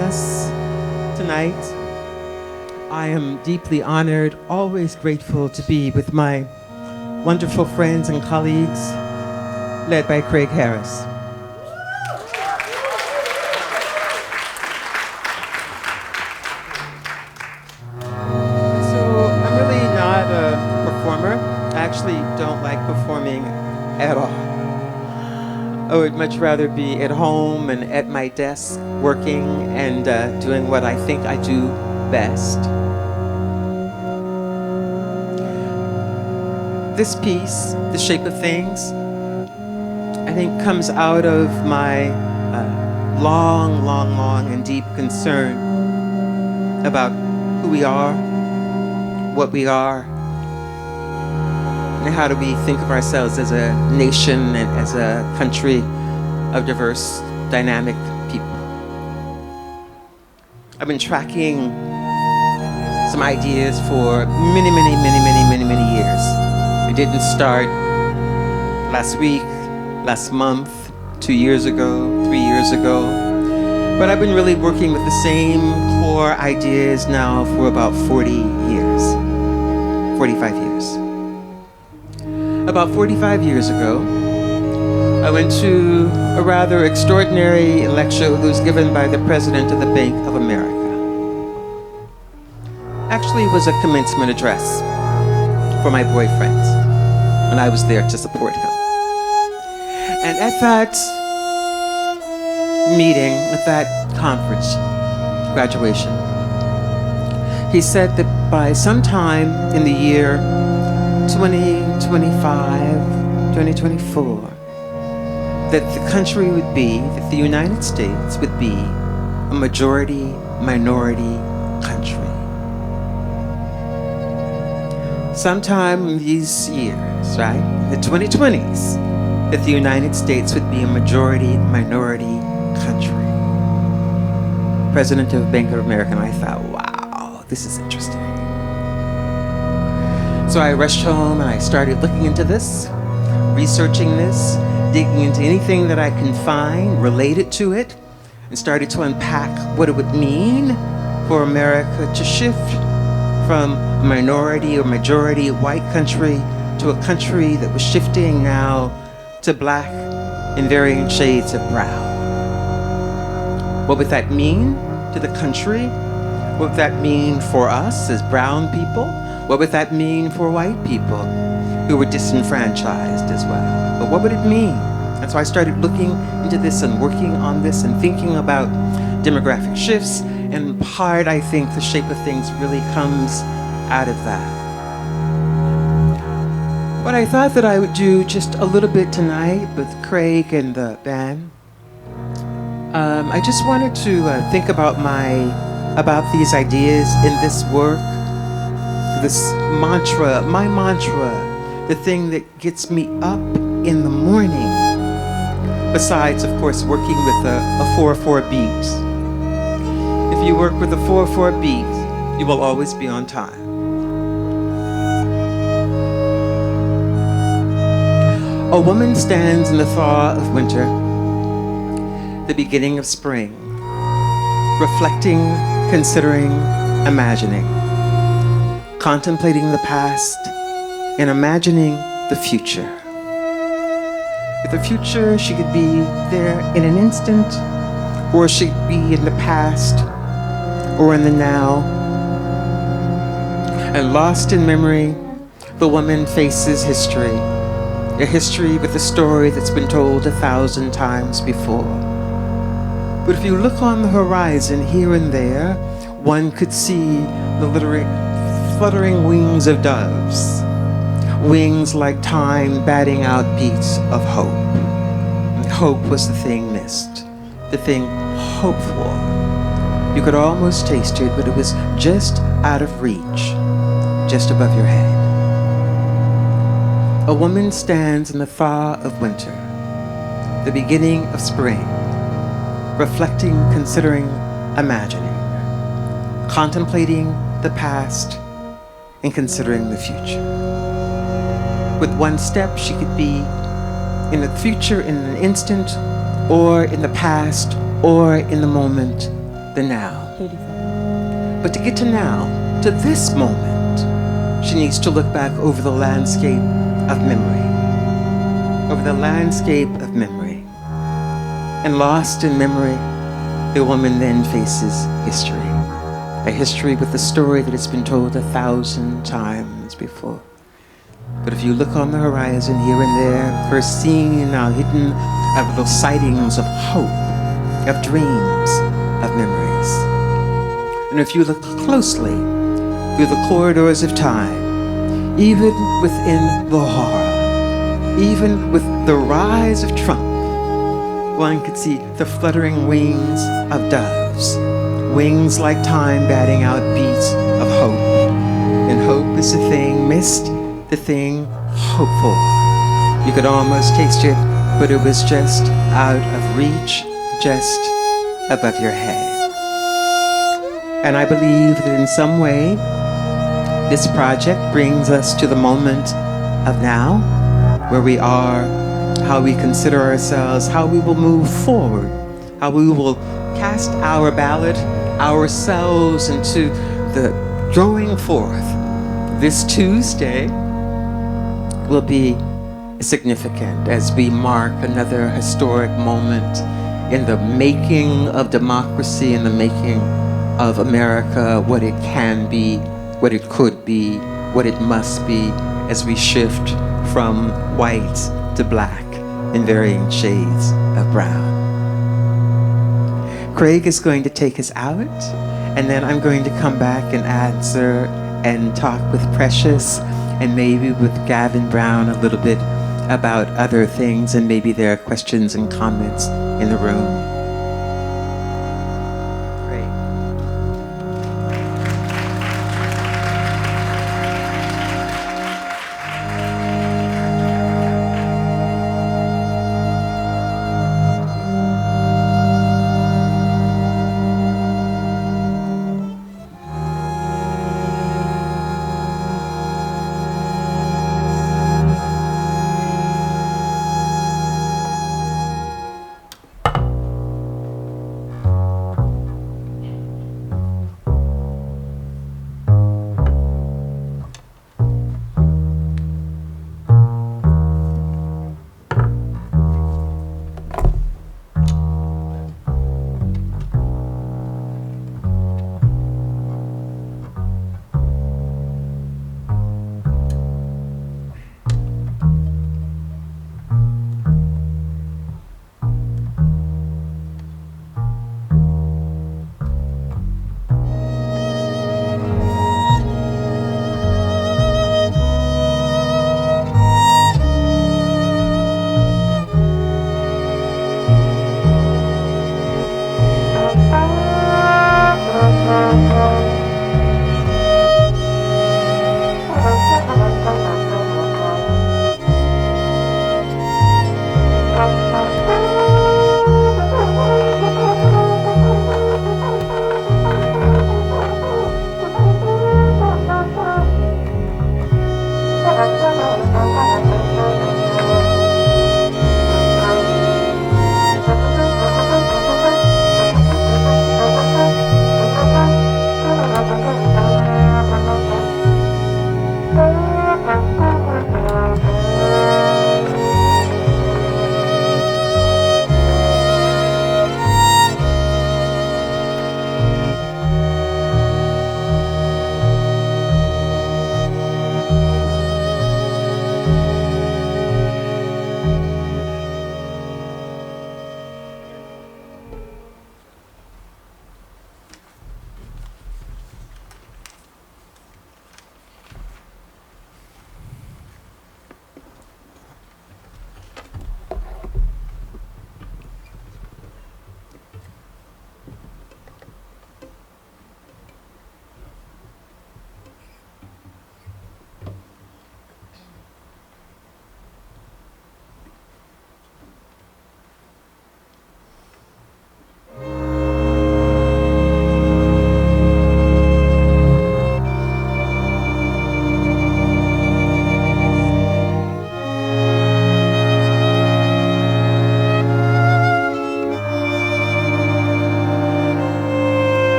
us tonight. I am deeply honored, always grateful to be with my wonderful friends and colleagues, led by Craig Harris. So I'm really not a performer. I actually don't like performing at all. I would much rather be at home and at my desk working and doing what I think I do best. This piece, The Shape of Things, I think comes out of my long and deep concern about who we are, what we are, and how do we think of ourselves as a nation and as a country of diverse, dynamic people. I've been tracking some ideas for many years. It didn't start last week, last month, 2 years ago, 3 years ago, but I've been really working with the same core ideas now for about 40 years, 45 years. About 45 years ago, I went to a rather extraordinary lecture that was given by the President of the Bank of America. Actually, it was a commencement address for my boyfriend, and I was there to support him. And at that meeting, at that conference, graduation, he said that by sometime in the year 2025, 2024, that the country would be, that the United States would be a majority minority country. Sometime in these years, right, the 2020s, that the United States would be a majority minority country. President of Bank of America, and I thought, wow, this is interesting. So I rushed home and I started looking into this, researching this, digging into anything that I can find related to it, and started to unpack what it would mean for America to shift from a minority or majority white country to a country that was shifting now to black in varying shades of brown. What would that mean to the country? What would that mean for us as brown people? What would that mean for white people who were disenfranchised as well? But what would it mean? And so I started looking into this and working on this and thinking about demographic shifts, and in part, I think The Shape of Things really comes out of that. What I thought that I would do just a little bit tonight with Craig and the band, I just wanted to think about these ideas in this work, this mantra, my mantra, the thing that gets me up in the morning, besides, of course, working with a 4/4 beat. If you work with a 4/4 beat, you will always be on time. A woman stands in the thaw of winter, the beginning of spring, reflecting, considering, imagining, contemplating the past, and imagining the future. With the future, she could be there in an instant, or she could be in the past, or in the now. And lost in memory, the woman faces history, a history with a story that's been told 1,000 times before. But if you look on the horizon here and there, one could see the fluttering wings of doves, wings like time batting out beats of hope. And hope was the thing missed, the thing hoped for. You could almost taste it, but it was just out of reach, just above your head. A woman stands in the thaw of winter, the beginning of spring, reflecting, considering, imagining, contemplating the past, and considering the future. With one step, she could be in the future in an instant, or in the past, or in the moment the now. But to get to now, to this moment, she needs to look back over the landscape of memory. Over the landscape of memory. And lost in memory, the woman then faces history. A history with a story that has been told 1,000 times before. But if you look on the horizon here and there, first seen now hidden are little sightings of hope, of dreams, of memories. And if you look closely through the corridors of time, even within the horror, even with the rise of Trump, one could see the fluttering wings of doves, wings like time batting out beats of hope. And hope is the thing missed, the thing hoped for. You could almost taste it, but it was just out of reach, just above your head. And I believe that in some way, this project brings us to the moment of now, where we are, how we consider ourselves, how we will move forward, how we will cast our ballot, ourselves into the going forth. This Tuesday will be significant as we mark another historic moment in the making of democracy, in the making of America, what it can be, what it could be, what it must be, as we shift from white to black in varying shades of brown. Craig is going to take us out, and then I'm going to come back and answer and talk with Precious and maybe with Gavin Brown a little bit about other things, and maybe there are questions and comments in the room.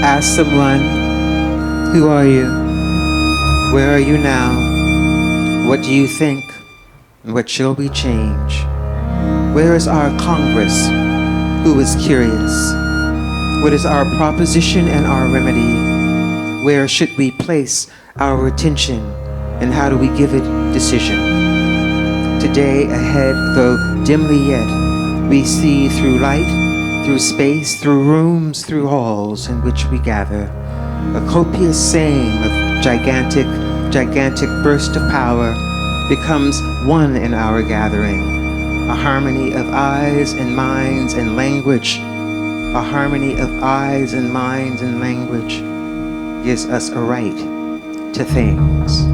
Ask someone, who are you? Where are you now? What do you think? What shall we change? Where is our Congress? Who is curious? What is our proposition and our remedy? Where should we place our attention? And how do we give it decision? Today ahead, though dimly yet, we see through light, through space, through rooms, through halls in which we gather, a copious saying of gigantic burst of power becomes one in our gathering, a harmony of eyes and minds and language, a harmony of eyes and minds and language gives us a right to things.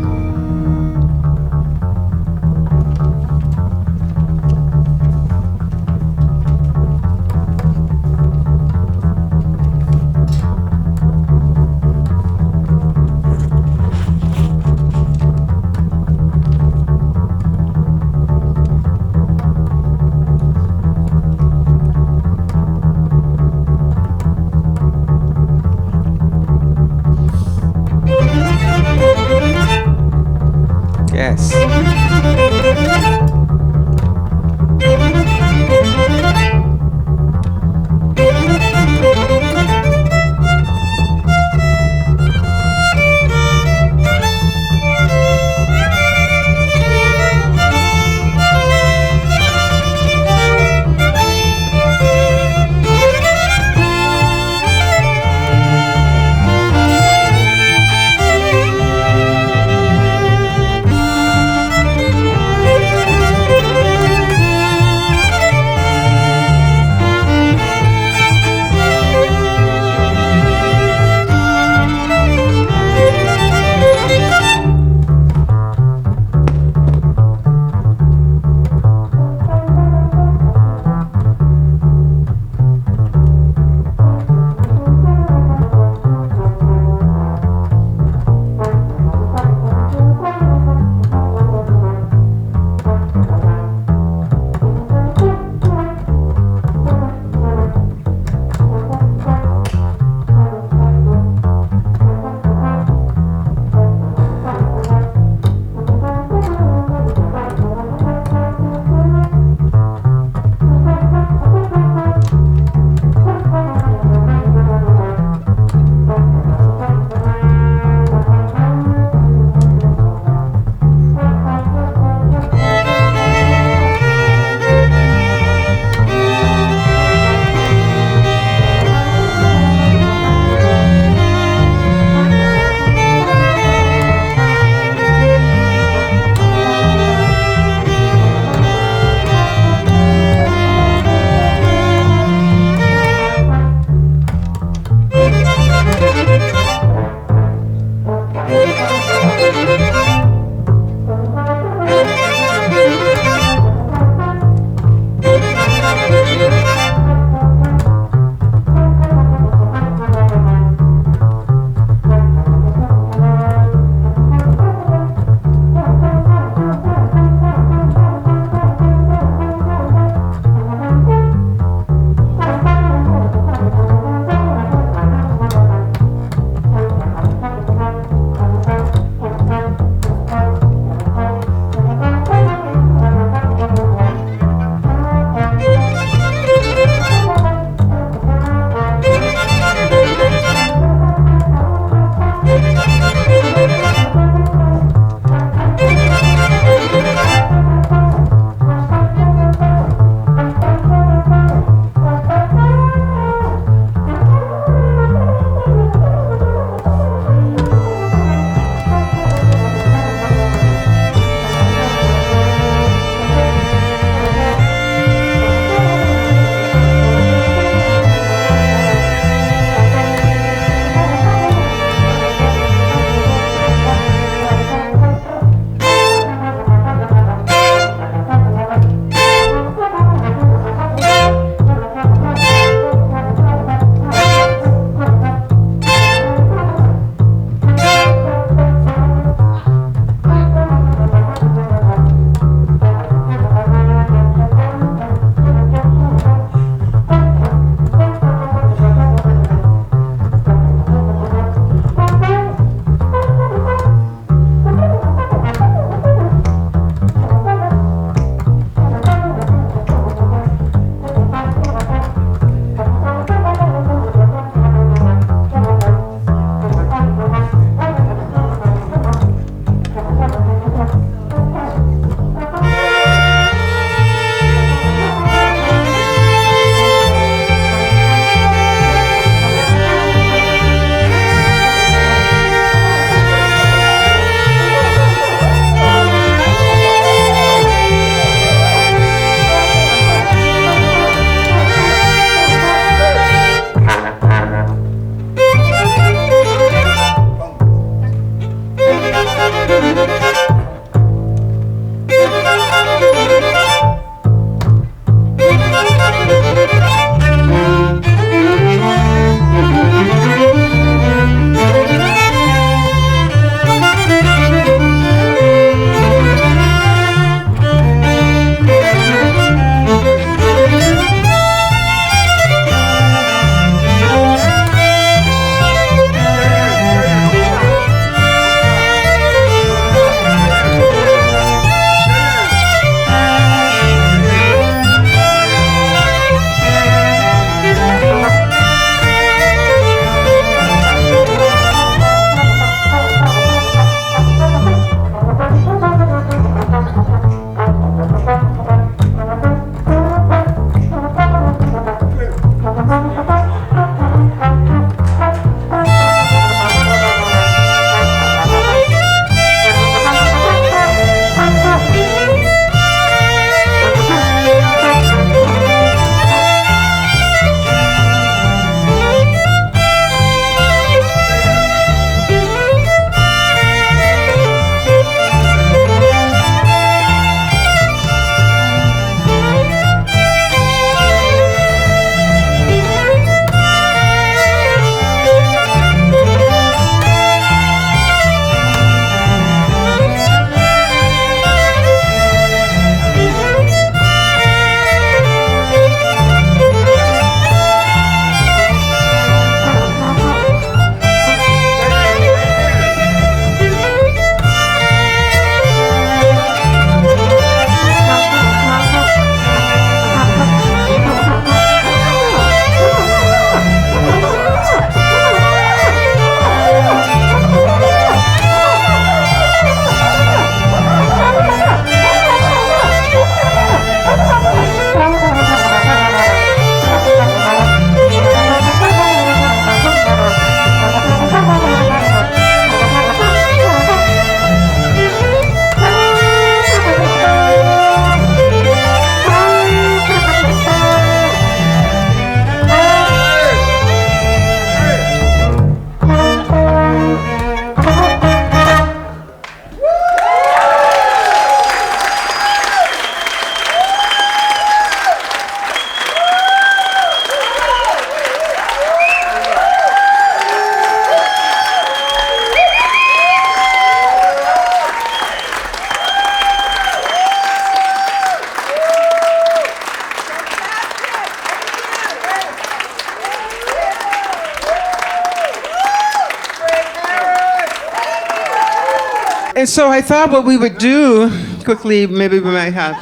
And so I thought what we would do quickly, maybe we might have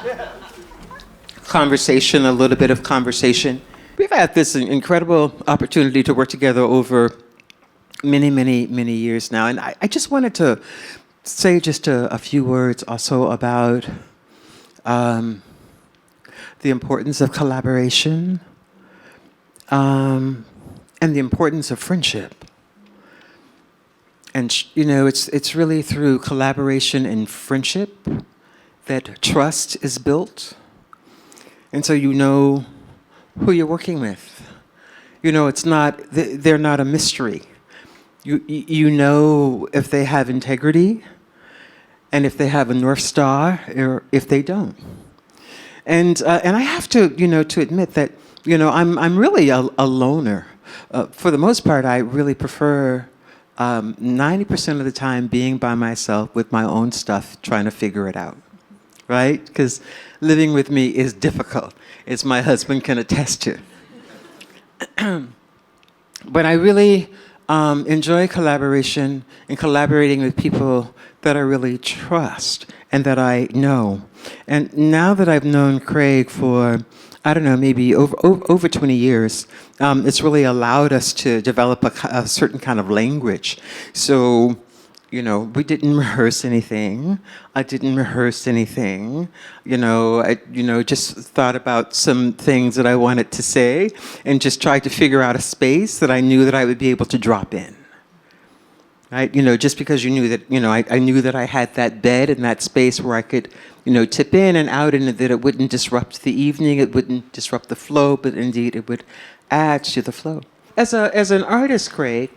conversation, a little bit of conversation. We've had this incredible opportunity to work together over many, many, many years now. And I just wanted to say just a few words also about the importance of collaboration and the importance of friendship. And it's really through collaboration and friendship that trust is built. And so you know who you're working with. They're not a mystery. You know if they have integrity and if they have a North Star or if they don't. And I have to admit that, I'm really a loner. For the most part, I really prefer 90% of the time being by myself with my own stuff, trying to figure it out, right? Because living with me is difficult, as my husband can attest to. But I really enjoy collaboration and collaborating with people that I really trust and that I know. And now that I've known Craig for, I don't know, maybe over 20 years, it's really allowed us to develop a certain kind of language. So, we didn't rehearse anything. I didn't rehearse anything. I just thought about some things that I wanted to say and just tried to figure out a space that I knew that I would be able to drop in. Right? Just because you knew that, I knew that I had that bed and that space where I could, tip in and out, and that it wouldn't disrupt the evening, it wouldn't disrupt the flow, but indeed it would add to the flow. As an artist, Craig,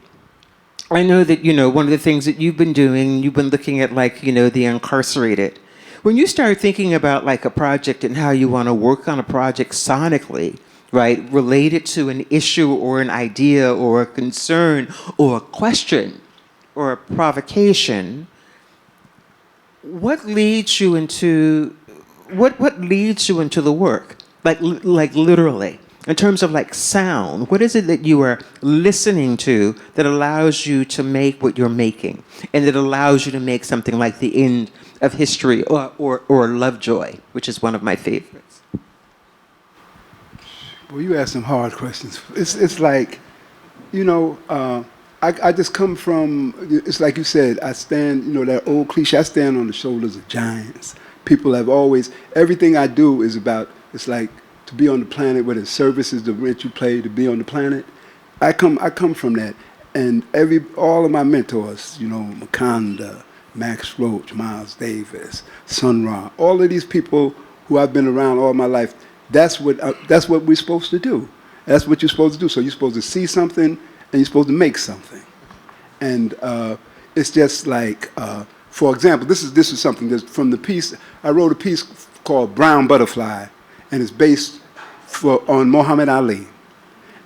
I know that, one of the things that you've been doing, you've been looking at the incarcerated. When you start thinking about a project and how you want to work on a project sonically, right, related to an issue or an idea or a concern or a question or a provocation, what leads you into the work? Like literally. In terms of sound, what is it that you are listening to that allows you to make what you're making, and that allows you to make something like The End of History or Lovejoy, which is one of my favorites? Well, you ask some hard questions. It's like, I just come from, it's like you said, I stand, that old cliche, I stand on the shoulders of giants. People have always, everything I do is about, it's like, to be on the planet where the service is the rent you play to be on the planet. I come from that. And all of my mentors, Makonda, Max Roach, Miles Davis, Sun Ra, all of these people who I've been around all my life, that's what we're supposed to do. That's what you're supposed to do. So you're supposed to see something and you're supposed to make something. And it's just like, for example, this is something that's from the piece, I wrote a piece called Brown Butterfly, and it's based on Muhammad Ali,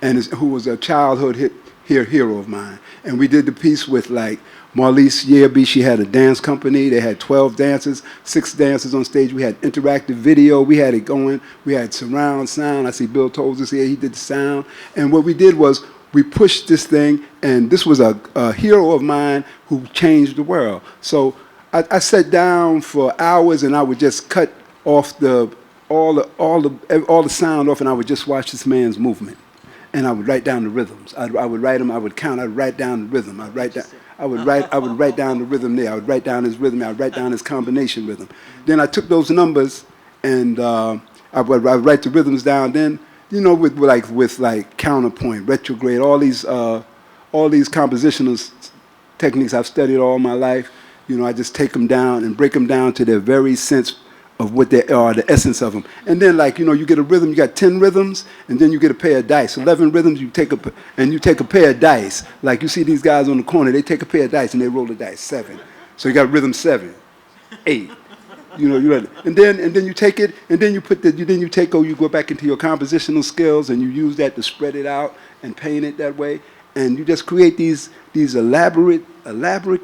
who was a childhood hero of mine. And we did the piece with Marlise Yerby. She had a dance company. They had 12 dancers, 6 dancers on stage. We had interactive video. We had it going. We had surround sound. I see Bill Tolles here. He did the sound. And what we did was we pushed this thing, and this was a hero of mine who changed the world. So I sat down for hours, and I would just cut off all the sound off, and I would just watch this man's movement, and I would write down the rhythms. I would write them. I would count. I'd write down the rhythm. I would write down the rhythm there. I would write down his rhythm. I would write down his combination rhythm. Then I took those numbers, and I would write the rhythms down. Then with counterpoint, retrograde, all these compositional techniques I've studied all my life. I just take them down and break them down to their very sense of what they are, the essence of them. And then you get a rhythm, you got 10 rhythms, and then you get a pair of dice. 11 rhythms, you take a pair of dice. Like you see these guys on the corner, they take a pair of dice and they roll the dice, 7. So you got rhythm 7, 8. And then you take it, and then you go back into your compositional skills, and you use that to spread it out and paint it that way. And you just create these elaborate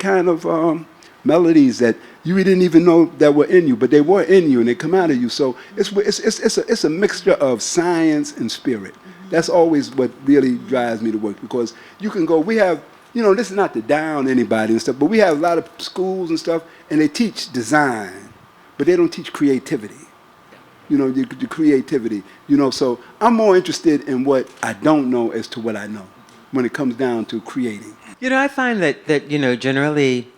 kind of melodies that you didn't even know that were in you, but they were in you and they come out of you. So it's a mixture of science and spirit. That's always what really drives me to work, because you can go, we have you know, this is not to down anybody and stuff, but we have a lot of schools and stuff, and they teach design, but they don't teach creativity. You know, the creativity. You know, so I'm more interested in what I don't know as to what I know when it comes down to creating. You know, I find that you know, generally,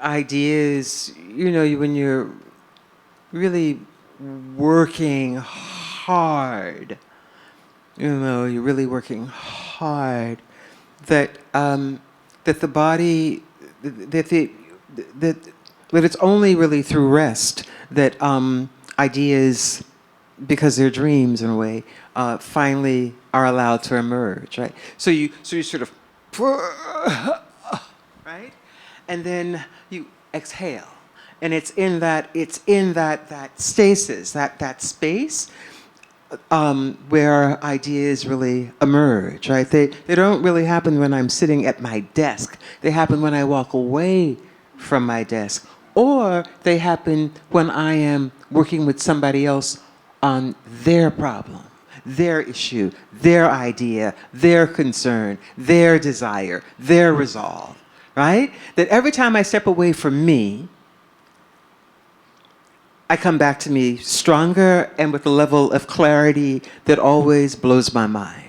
ideas, you know, when you're really working hard, you know, you're really working hard, that that the body, that that it's only really through rest that ideas, because they're dreams in a way, finally are allowed to emerge, right? So you sort of, right, and then you exhale, and it's in that that stasis, that space, where ideas really emerge, right? They don't really happen when I'm sitting at my desk. They happen when I walk away from my desk, or they happen when I am working with somebody else on their problem, their issue, their idea, their concern, their desire, their resolve, right? That every time I step away from me, I come back to me stronger and with a level of clarity that always blows my mind.